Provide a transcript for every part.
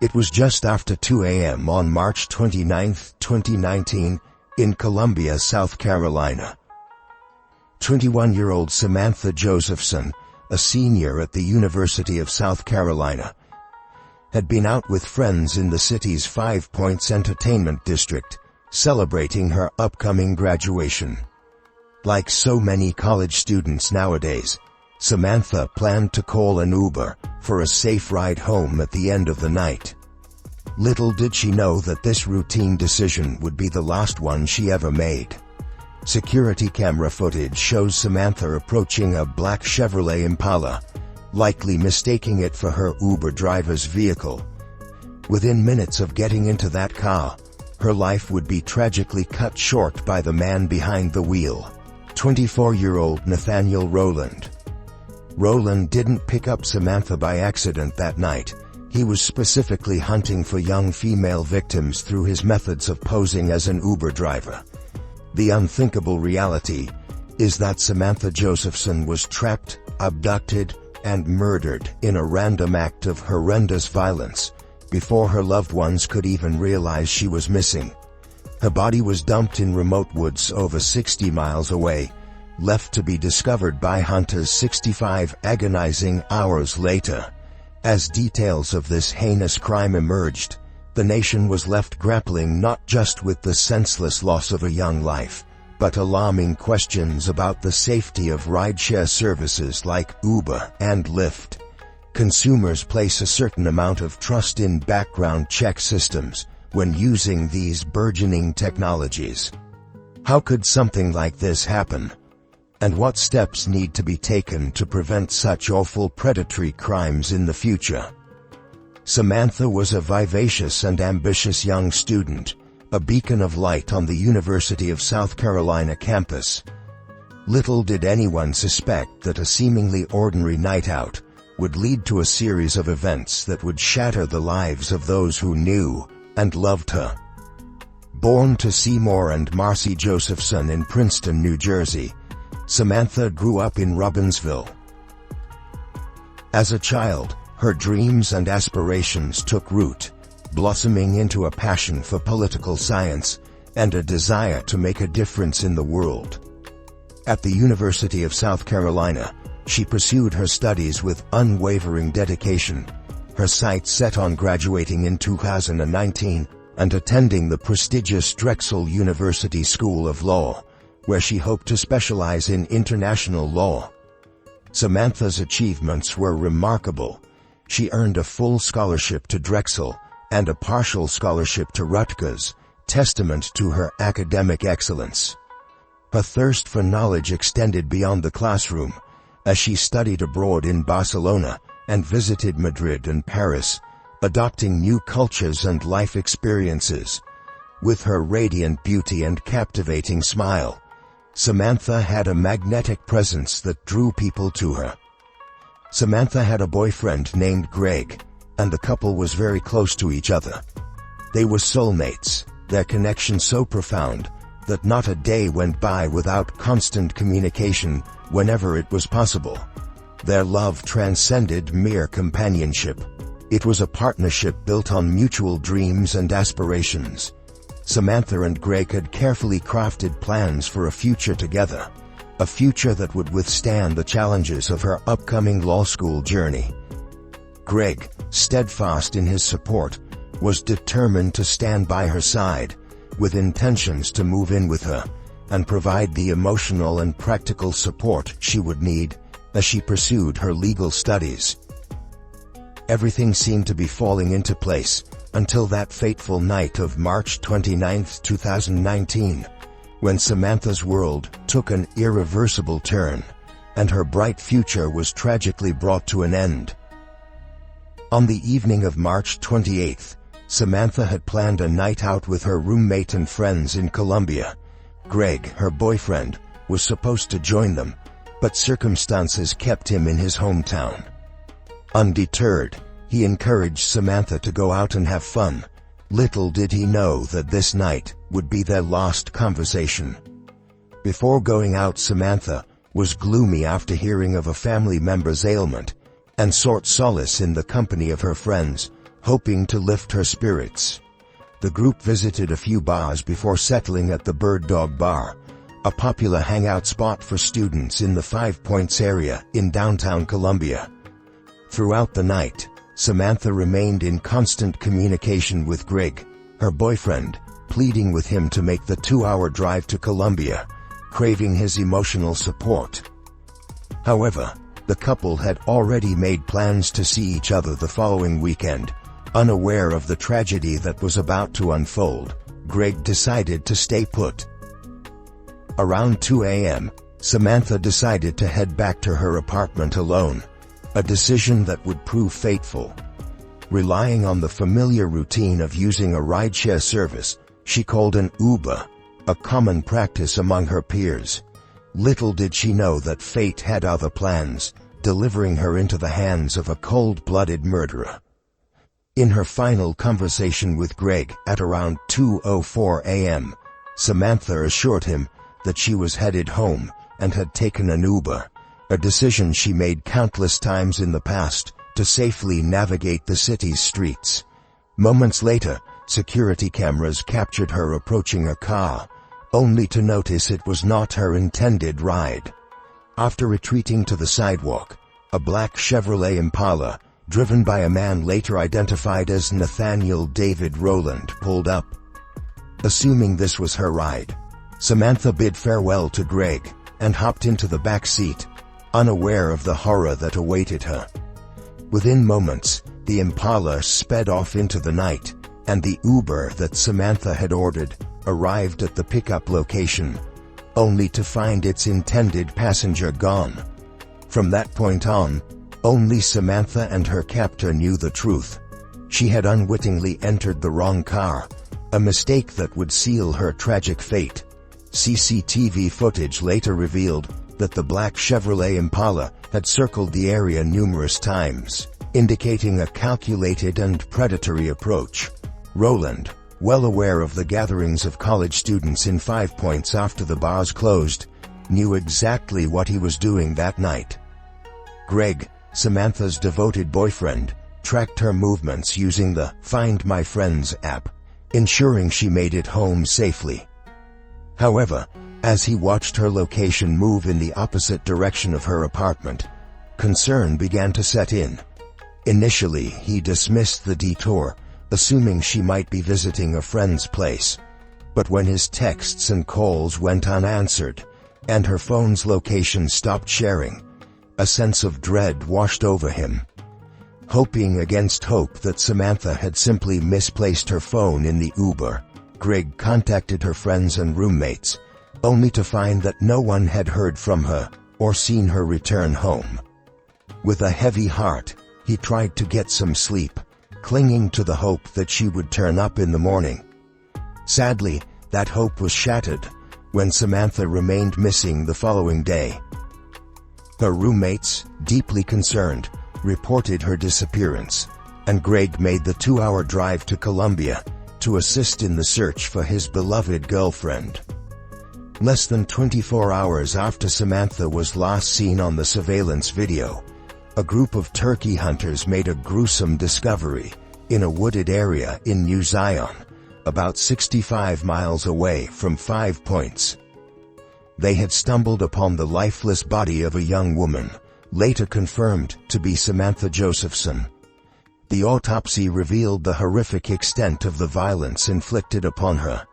It was just after 2 a.m. on March 29, 2019, in Columbia, South Carolina. 21-year-old Samantha Josephson, a senior at the University of South Carolina, had been out with friends in the city's Five Points Entertainment District, celebrating her upcoming graduation. Like so many college students nowadays, Samantha planned to call an Uber for a safe ride home at the end of the night. Little did she know that this routine decision would be the last one she ever made. Security camera footage shows Samantha approaching a black Chevrolet Impala, likely mistaking it for her Uber driver's vehicle. Within minutes of getting into that car, her life would be tragically cut short by the man behind the wheel, 24-year-old Nathaniel Rowland. Rowland didn't pick up Samantha by accident that night. He was specifically hunting for young female victims through his methods of posing as an Uber driver. The unthinkable reality is that Samantha Josephson was trapped, abducted, and murdered in a random act of horrendous violence before her loved ones could even realize she was missing. Her body was dumped in remote woods over 60 miles away, left to be discovered by hunters 65 agonizing hours later. As details of this heinous crime emerged, the nation was left grappling not just with the senseless loss of a young life, but alarming questions about the safety of rideshare services like Uber and Lyft. Consumers place a certain amount of trust in background check systems when using these burgeoning technologies. How could something like this happen? And what steps need to be taken to prevent such awful predatory crimes in the future? Samantha was a vivacious and ambitious young student, a beacon of light on the University of South Carolina campus. Little did anyone suspect that a seemingly ordinary night out would lead to a series of events that would shatter the lives of those who knew and loved her. Born to Seymour and Marcy Josephson in Princeton, New Jersey, Samantha grew up in Robbinsville. As a child, her dreams and aspirations took root, blossoming into a passion for political science and a desire to make a difference in the world. At the University of South Carolina, she pursued her studies with unwavering dedication, her sights set on graduating in 2019 and attending the prestigious Drexel University School of Law, where she hoped to specialize in international law. Samantha's achievements were remarkable. She earned a full scholarship to Drexel and a partial scholarship to Rutgers, testament to her academic excellence. Her thirst for knowledge extended beyond the classroom, as she studied abroad in Barcelona and visited Madrid and Paris, adopting new cultures and life experiences. With her radiant beauty and captivating smile, Samantha had a magnetic presence that drew people to her. Samantha had a boyfriend named Greg, and the couple was very close to each other. They were soulmates, their connection so profound that not a day went by without constant communication whenever it was possible. Their love transcended mere companionship. It was a partnership built on mutual dreams and aspirations. Samantha and Greg had carefully crafted plans for a future together, a future that would withstand the challenges of her upcoming law school journey. Greg, steadfast in his support, was determined to stand by her side, with intentions to move in with her and provide the emotional and practical support she would need as she pursued her legal studies. Everything seemed to be falling into place until that fateful night of March 29, 2019, when Samantha's world took an irreversible turn, and her bright future was tragically brought to an end. On the evening of March 28, Samantha had planned a night out with her roommate and friends in Columbia. Greg, her boyfriend, was supposed to join them, but circumstances kept him in his hometown. Undeterred, he encouraged Samantha to go out and have fun. Little did he know that this night would be their last conversation. Before going out, Samantha was gloomy after hearing of a family member's ailment, and sought solace in the company of her friends, hoping to lift her spirits. The group visited a few bars before settling at the Bird Dog Bar, a popular hangout spot for students in the 5 Points area in downtown Columbia. Throughout the night, Samantha remained in constant communication with Greg, her boyfriend, pleading with him to make the 2-hour drive to Columbia, craving his emotional support. However, the couple had already made plans to see each other the following weekend. Unaware of the tragedy that was about to unfold, Greg decided to stay put. Around 2 a.m., Samantha decided to head back to her apartment alone, a decision that would prove fateful. Relying on the familiar routine of using a rideshare service, she called an Uber, a common practice among her peers. Little did she know that fate had other plans, delivering her into the hands of a cold-blooded murderer. In her final conversation with Greg at around 2:04 a.m., Samantha assured him that she was headed home and had taken an Uber, a decision she made countless times in the past to safely navigate the city's streets. Moments later, security cameras captured her approaching a car, only to notice it was not her intended ride. After retreating to the sidewalk, a black Chevrolet Impala, driven by a man later identified as Nathaniel David Rowland, pulled up. Assuming this was her ride, Samantha bid farewell to Greg and hopped into the back seat, unaware of the horror that awaited her. Within moments, the Impala sped off into the night, and the Uber that Samantha had ordered arrived at the pickup location, only to find its intended passenger gone. From that point on, only Samantha and her captor knew the truth. She had unwittingly entered the wrong car, a mistake that would seal her tragic fate. CCTV footage later revealed that the black Chevrolet Impala had circled the area numerous times, indicating a calculated and predatory approach. Rowland, well aware of the gatherings of college students in 5 Points after the bars closed, knew exactly what he was doing that night. Greg, Samantha's devoted boyfriend, tracked her movements using the Find My Friends app, ensuring she made it home safely. However, as he watched her location move in the opposite direction of her apartment, concern began to set in. Initially, he dismissed the detour, assuming she might be visiting a friend's place. But when his texts and calls went unanswered, and her phone's location stopped sharing, a sense of dread washed over him. Hoping against hope that Samantha had simply misplaced her phone in the Uber, Greg contacted her friends and roommates, only to find that no one had heard from her or seen her return home. With a heavy heart, he tried to get some sleep, clinging to the hope that she would turn up in the morning. Sadly, that hope was shattered when Samantha remained missing the following day. Her roommates, deeply concerned, reported her disappearance, and Greg made the 2-hour drive to Columbia to assist in the search for his beloved girlfriend. Less than 24 hours after Samantha was last seen on the surveillance video, a group of turkey hunters made a gruesome discovery in a wooded area in New Zion, about 65 miles away from 5 Points. They had stumbled upon the lifeless body of a young woman, later confirmed to be Samantha Josephson. The autopsy revealed the horrific extent of the violence inflicted upon her.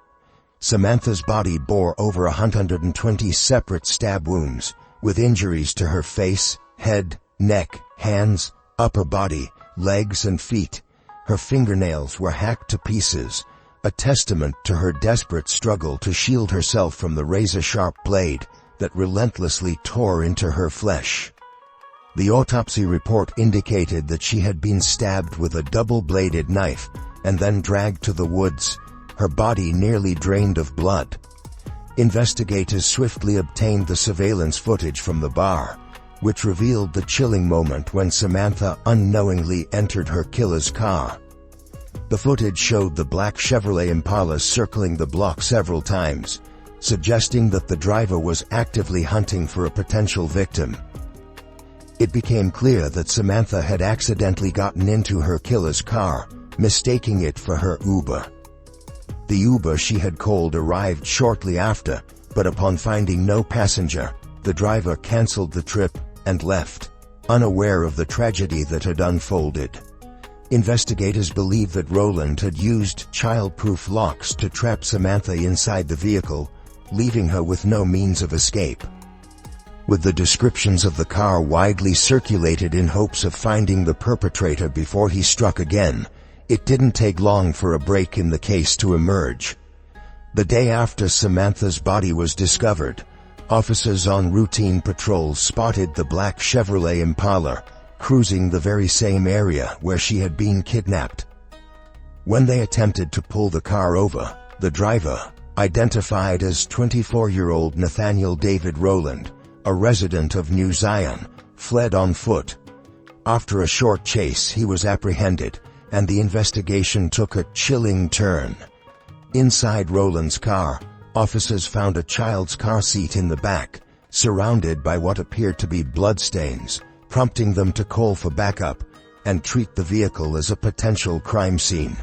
Samantha's body bore over 120 separate stab wounds, with injuries to her face, head, neck, hands, upper body, legs and feet. Her fingernails were hacked to pieces, a testament to her desperate struggle to shield herself from the razor-sharp blade that relentlessly tore into her flesh. The autopsy report indicated that she had been stabbed with a double-bladed knife and then dragged to the woods, her body nearly drained of blood. Investigators swiftly obtained the surveillance footage from the bar, which revealed the chilling moment when Samantha unknowingly entered her killer's car. The footage showed the black Chevrolet Impala circling the block several times, suggesting that the driver was actively hunting for a potential victim. It became clear that Samantha had accidentally gotten into her killer's car mistaking it for her Uber. The Uber she had called arrived shortly after, but upon finding no passenger, the driver cancelled the trip and left, unaware of the tragedy that had unfolded. Investigators believe that Rowland had used child-proof locks to trap Samantha inside the vehicle, leaving her with no means of escape. With the descriptions of the car widely circulated in hopes of finding the perpetrator before he struck again, it didn't take long for a break in the case to emerge. The day after Samantha's body was discovered, officers on routine patrols spotted the black Chevrolet Impala cruising the very same area where she had been kidnapped. When they attempted to pull the car over, the driver, identified as 24-year-old Nathaniel David Rowland, a resident of New Zion, fled on foot. After a short chase, he was apprehended, and the investigation took a chilling turn. Inside Rowland's car, officers found a child's car seat in the back, surrounded by what appeared to be bloodstains, prompting them to call for backup and treat the vehicle as a potential crime scene.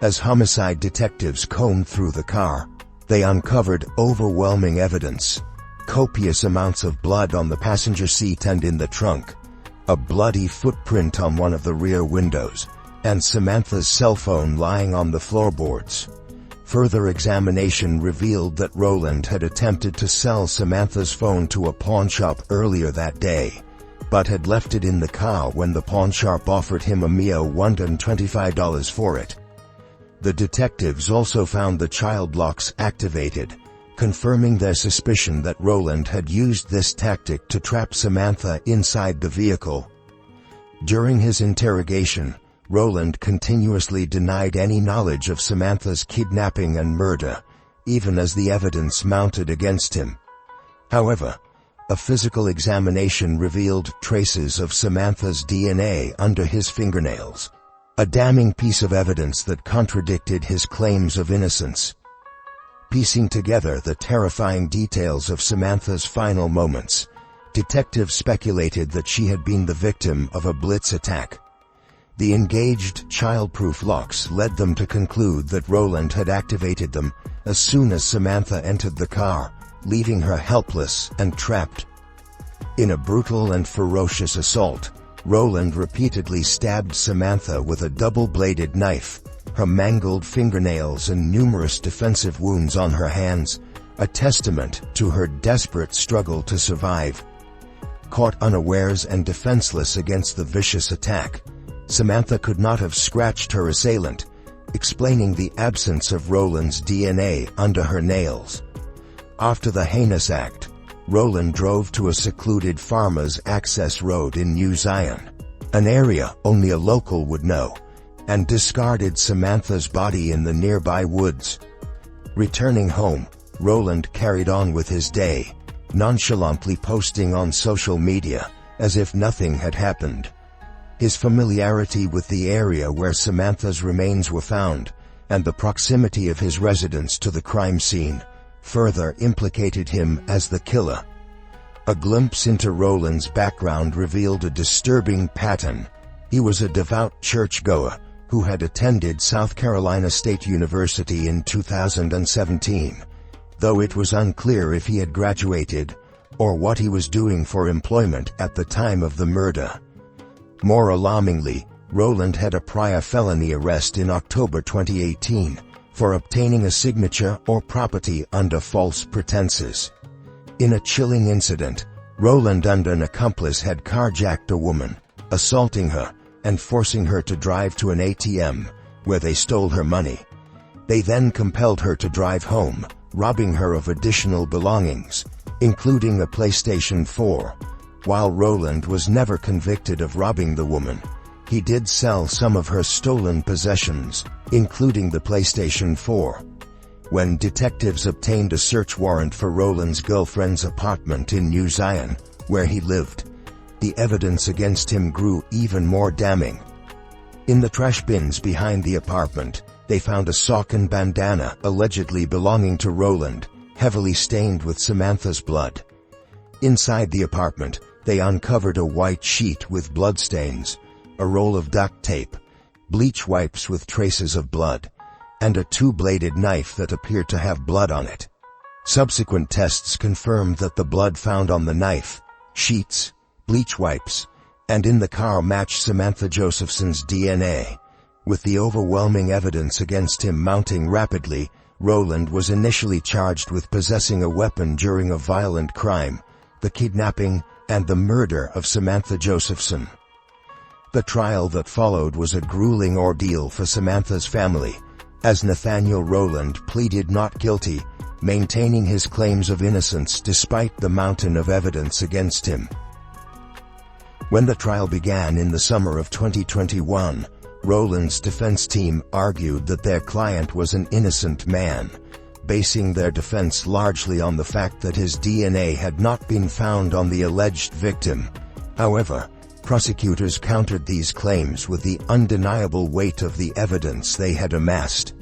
As homicide detectives combed through the car, they uncovered overwhelming evidence: copious amounts of blood on the passenger seat and in the trunk, a bloody footprint on one of the rear windows, and Samantha's cell phone lying on the floorboards. Further examination revealed that Rowland had attempted to sell Samantha's phone to a pawnshop earlier that day, but had left it in the car when the pawnshop offered him a mere $125 for it. The detectives also found the child locks activated, confirming their suspicion that Rowland had used this tactic to trap Samantha inside the vehicle. During his interrogation, Rowland continuously denied any knowledge of Samantha's kidnapping and murder, even as the evidence mounted against him. However, a physical examination revealed traces of Samantha's DNA under his fingernails, a damning piece of evidence that contradicted his claims of innocence. Piecing together the terrifying details of Samantha's final moments, detectives speculated that she had been the victim of a blitz attack. The engaged child-proof locks led them to conclude that Rowland had activated them as soon as Samantha entered the car, leaving her helpless and trapped. In a brutal and ferocious assault, Rowland repeatedly stabbed Samantha with a double-bladed knife, her mangled fingernails and numerous defensive wounds on her hands, a testament to her desperate struggle to survive. Caught unawares and defenseless against the vicious attack, Samantha could not have scratched her assailant, explaining the absence of Rowland's DNA under her nails. After the heinous act, Rowland drove to a secluded farmer's access road in New Zion, an area only a local would know, and discarded Samantha's body in the nearby woods. Returning home, Rowland carried on with his day, nonchalantly posting on social media as if nothing had happened. His familiarity with the area where Samantha's remains were found, and the proximity of his residence to the crime scene, further implicated him as the killer. A glimpse into Rowland's background revealed a disturbing pattern. He was a devout churchgoer who had attended South Carolina State University in 2017, though it was unclear if he had graduated or what he was doing for employment at the time of the murder. More alarmingly, Rowland had a prior felony arrest in October 2018 for obtaining a signature or property under false pretenses. In a chilling incident, Rowland and an accomplice had carjacked a woman, assaulting her and forcing her to drive to an ATM, where they stole her money. They then compelled her to drive home, robbing her of additional belongings, including a PlayStation 4. While Rowland was never convicted of robbing the woman, he did sell some of her stolen possessions, including the PlayStation 4. When detectives obtained a search warrant for Rowland's girlfriend's apartment in New Zion, where he lived, the evidence against him grew even more damning. In the trash bins behind the apartment, they found a sock and bandana allegedly belonging to Rowland, heavily stained with Samantha's blood. Inside the apartment, they uncovered a white sheet with bloodstains, a roll of duct tape, bleach wipes with traces of blood, and a two-bladed knife that appeared to have blood on it. Subsequent tests confirmed that the blood found on the knife, sheets, bleach wipes, and in the car matched Samantha Josephson's DNA. With the overwhelming evidence against him mounting rapidly, Rowland was initially charged with possessing a weapon during a violent crime, the kidnapping and the murder of Samantha Josephson. The trial that followed was a grueling ordeal for Samantha's family, as Nathaniel Rowland pleaded not guilty, maintaining his claims of innocence despite the mountain of evidence against him. When the trial began in the summer of 2021, Rowland's defense team argued that their client was an innocent man, basing their defense largely on the fact that his DNA had not been found on the alleged victim. However, prosecutors countered these claims with the undeniable weight of the evidence they had amassed.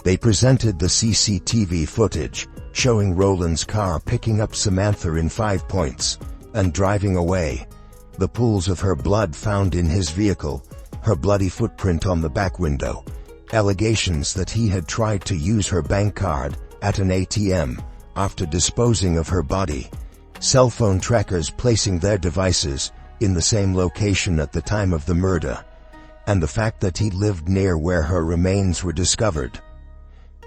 They presented the CCTV footage, showing Rowland's car picking up Samantha in 5 points and driving away, the pools of her blood found in his vehicle, her bloody footprint on the back window, allegations that he had tried to use her bank card at an ATM after disposing of her body, cell phone trackers placing their devices in the same location at the time of the murder, and the fact that he lived near where her remains were discovered.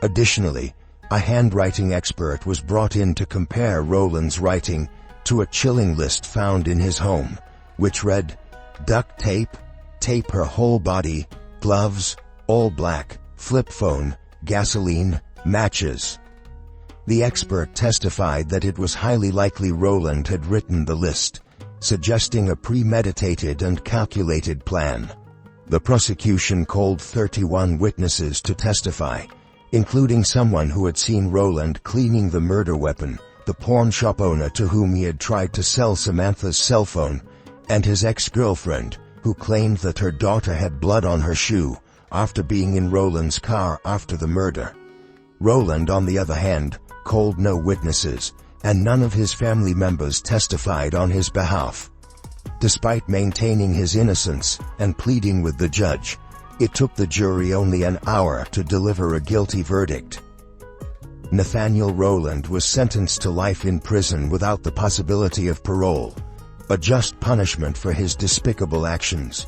Additionally, a handwriting expert was brought in to compare Rowland's writing to a chilling list found in his home, which read, "Duct tape, tape her whole body, gloves, all black, flip phone, gasoline, matches." The expert testified that it was highly likely Rowland had written the list, suggesting a premeditated and calculated plan. The prosecution called 31 witnesses to testify, including someone who had seen Rowland cleaning the murder weapon, the pawn shop owner to whom he had tried to sell Samantha's cell phone, and his ex-girlfriend, who claimed that her daughter had blood on her shoe after being in Rowland's car after the murder. Rowland, on the other hand, called no witnesses, and none of his family members testified on his behalf. Despite maintaining his innocence and pleading with the judge, it took the jury only an hour to deliver a guilty verdict. Nathaniel Rowland was sentenced to life in prison without the possibility of parole, a just punishment for his despicable actions,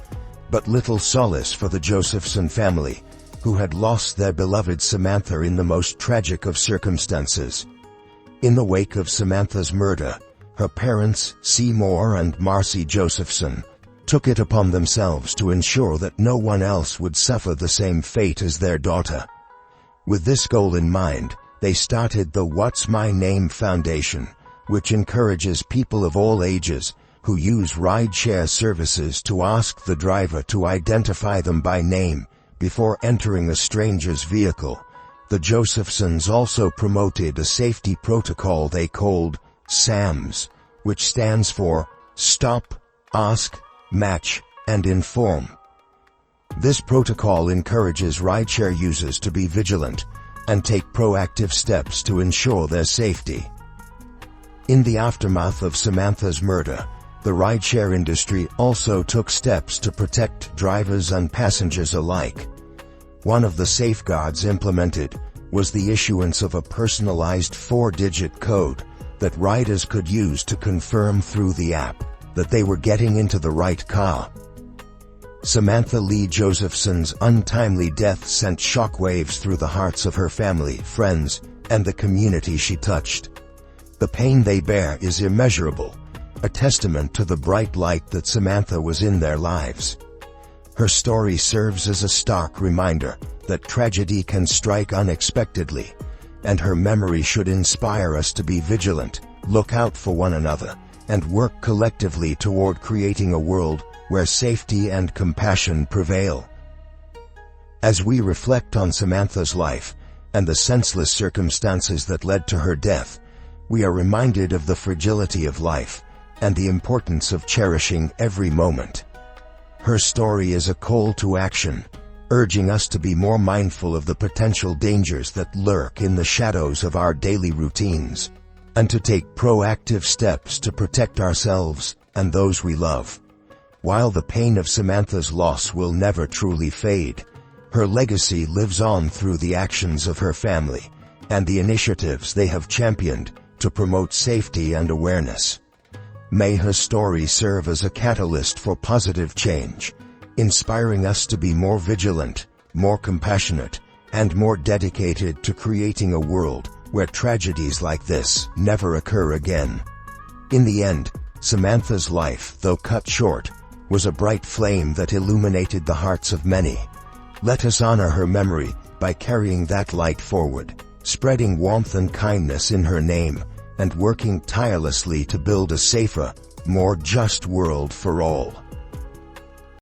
but little solace for the Josephson family, who had lost their beloved Samantha in the most tragic of circumstances. In the wake of Samantha's murder, her parents, Seymour and Marcy Josephson, took it upon themselves to ensure that no one else would suffer the same fate as their daughter. With this goal in mind, they started the What's My Name Foundation, which encourages people of all ages who use ride-share services to ask the driver to identify them by name before entering a stranger's vehicle. The Josephsons also promoted a safety protocol they called SAMS, which stands for Stop, Ask, Match, and Inform. This protocol encourages rideshare users to be vigilant and take proactive steps to ensure their safety. In the aftermath of Samantha's murder, the rideshare industry also took steps to protect drivers and passengers alike. One of the safeguards implemented was the issuance of a personalized 4-digit code that riders could use to confirm through the app that they were getting into the right car. Samantha Lee Josephson's untimely death sent shockwaves through the hearts of her family, friends, and the community she touched. The pain they bear is immeasurable, a testament to the bright light that Samantha was in their lives. Her story serves as a stark reminder that tragedy can strike unexpectedly, and her memory should inspire us to be vigilant, look out for one another, and work collectively toward creating a world where safety and compassion prevail. As we reflect on Samantha's life and the senseless circumstances that led to her death, we are reminded of the fragility of life and the importance of cherishing every moment. Her story is a call to action, urging us to be more mindful of the potential dangers that lurk in the shadows of our daily routines, and to take proactive steps to protect ourselves and those we love. While the pain of Samantha's loss will never truly fade, her legacy lives on through the actions of her family and the initiatives they have championed to promote safety and awareness. May her story serve as a catalyst for positive change, inspiring us to be more vigilant, more compassionate, and more dedicated to creating a world where tragedies like this never occur again. In the end, Samantha's life, though cut short, was a bright flame that illuminated the hearts of many. Let us honor her memory by carrying that light forward, spreading warmth and kindness in her name, and working tirelessly to build a safer, more just world for all.